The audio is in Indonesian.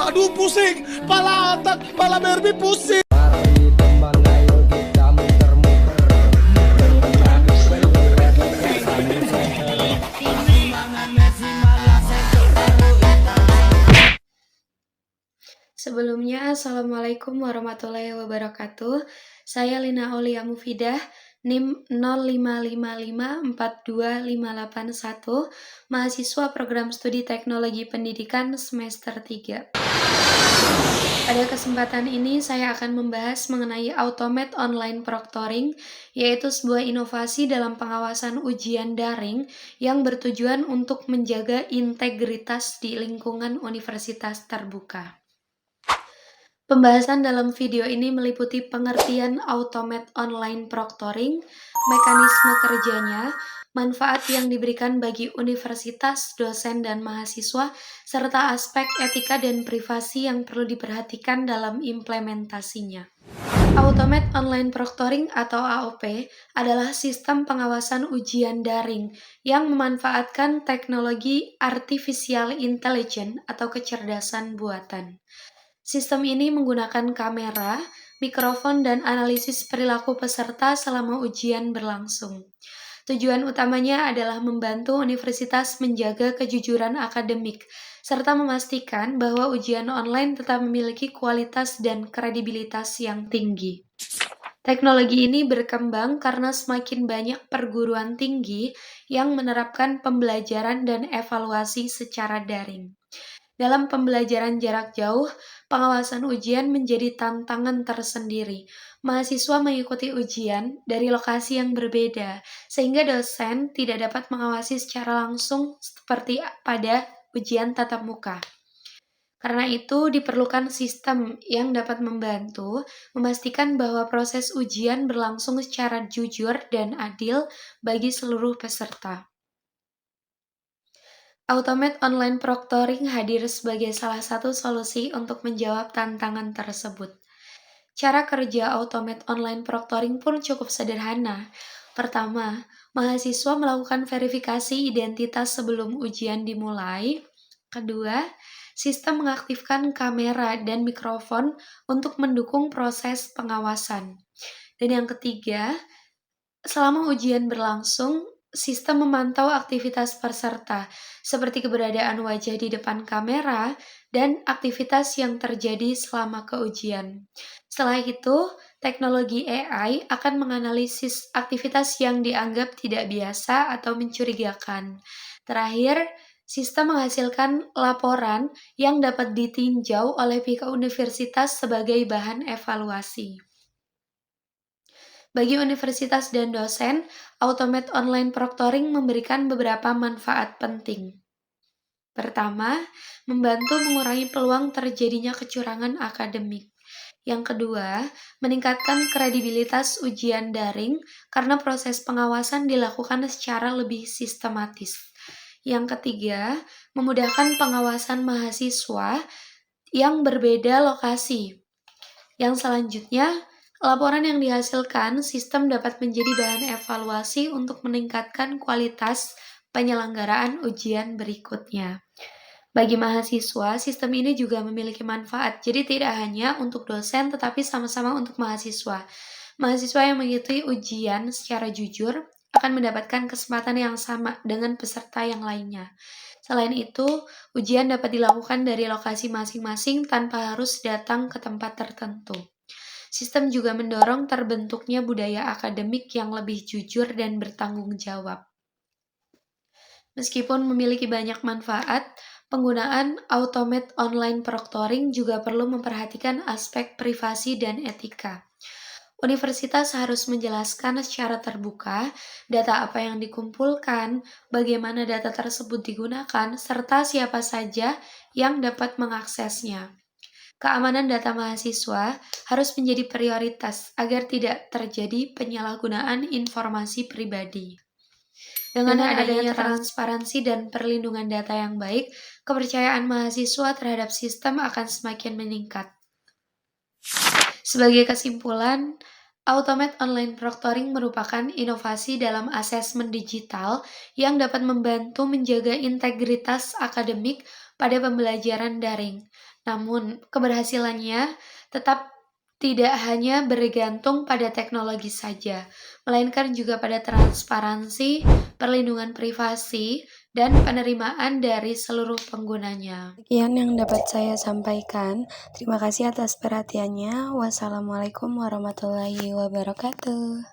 Aduh pusing, pala otak, pala Barbie pusing. Mari teman ayo kita muter-muter berpengaruh berduet kami setel pertimbangan Messi malah setel baru Sebelumnya, Assalamualaikum warahmatullahi wabarakatuh. Saya Lina Aulia Mufidah, NIM 055542581, mahasiswa program studi teknologi pendidikan semester 3. Pada kesempatan ini, saya akan membahas mengenai Automate Online Proctoring, yaitu sebuah inovasi dalam pengawasan ujian daring yang bertujuan untuk menjaga integritas di lingkungan universitas terbuka. Pembahasan dalam video ini meliputi pengertian Automate Online Proctoring, mekanisme kerjanya, manfaat yang diberikan bagi universitas, dosen, dan mahasiswa, serta aspek etika dan privasi yang perlu diperhatikan dalam implementasinya. Automate Online Proctoring atau AOP adalah sistem pengawasan ujian daring yang memanfaatkan teknologi Artificial Intelligence atau kecerdasan buatan. Sistem ini menggunakan kamera, mikrofon, dan analisis perilaku peserta selama ujian berlangsung. Tujuan utamanya adalah membantu universitas menjaga kejujuran akademik, serta memastikan bahwa ujian online tetap memiliki kualitas dan kredibilitas yang tinggi. Teknologi ini berkembang karena semakin banyak perguruan tinggi yang menerapkan pembelajaran dan evaluasi secara daring. Dalam pembelajaran jarak jauh, pengawasan ujian menjadi tantangan tersendiri. Mahasiswa mengikuti ujian dari lokasi yang berbeda, sehingga dosen tidak dapat mengawasi secara langsung seperti pada ujian tatap muka. Karena itu, diperlukan sistem yang dapat membantu memastikan bahwa proses ujian berlangsung secara jujur dan adil bagi seluruh peserta. Automate Online Proctoring hadir sebagai salah satu solusi untuk menjawab tantangan tersebut. Cara kerja Automate Online Proctoring pun cukup sederhana. Pertama, mahasiswa melakukan verifikasi identitas sebelum ujian dimulai. Kedua, sistem mengaktifkan kamera dan mikrofon untuk mendukung proses pengawasan. Dan yang ketiga, selama ujian berlangsung, sistem memantau aktivitas peserta, seperti keberadaan wajah di depan kamera dan aktivitas yang terjadi selama keujian. Setelah itu, teknologi AI akan menganalisis aktivitas yang dianggap tidak biasa atau mencurigakan. Terakhir, sistem menghasilkan laporan yang dapat ditinjau oleh pihak universitas sebagai bahan evaluasi. Bagi universitas dan dosen, Automate Online Proctoring memberikan beberapa manfaat penting. Pertama, membantu mengurangi peluang terjadinya kecurangan akademik. Yang kedua, meningkatkan kredibilitas ujian daring karena proses pengawasan dilakukan secara lebih sistematis. Yang ketiga, memudahkan pengawasan mahasiswa yang berbeda lokasi. Yang selanjutnya, laporan yang dihasilkan sistem dapat menjadi bahan evaluasi untuk meningkatkan kualitas penyelenggaraan ujian berikutnya. Bagi mahasiswa, sistem ini juga memiliki manfaat, jadi tidak hanya untuk dosen tetapi sama-sama untuk mahasiswa. Mahasiswa yang mengikuti ujian secara jujur akan mendapatkan kesempatan yang sama dengan peserta yang lainnya. Selain itu, ujian dapat dilakukan dari lokasi masing-masing tanpa harus datang ke tempat tertentu. Sistem juga mendorong terbentuknya budaya akademik yang lebih jujur dan bertanggung jawab. Meskipun memiliki banyak manfaat, penggunaan Automate Online Proctoring juga perlu memperhatikan aspek privasi dan etika. Universitas harus menjelaskan secara terbuka data apa yang dikumpulkan, bagaimana data tersebut digunakan, serta siapa saja yang dapat mengaksesnya. Keamanan data mahasiswa harus menjadi prioritas agar tidak terjadi penyalahgunaan informasi pribadi. Dengan adanya transparansi dan perlindungan data yang baik, kepercayaan mahasiswa terhadap sistem akan semakin meningkat. Sebagai kesimpulan, Automate Online Proctoring merupakan inovasi dalam asesmen digital yang dapat membantu menjaga integritas akademik, pada pembelajaran daring. Namun, keberhasilannya tetap tidak hanya bergantung pada teknologi saja, melainkan juga pada transparansi, perlindungan privasi, dan penerimaan dari seluruh penggunanya. Sekian yang dapat saya sampaikan. Terima kasih atas perhatiannya. Wassalamualaikum warahmatullahi wabarakatuh.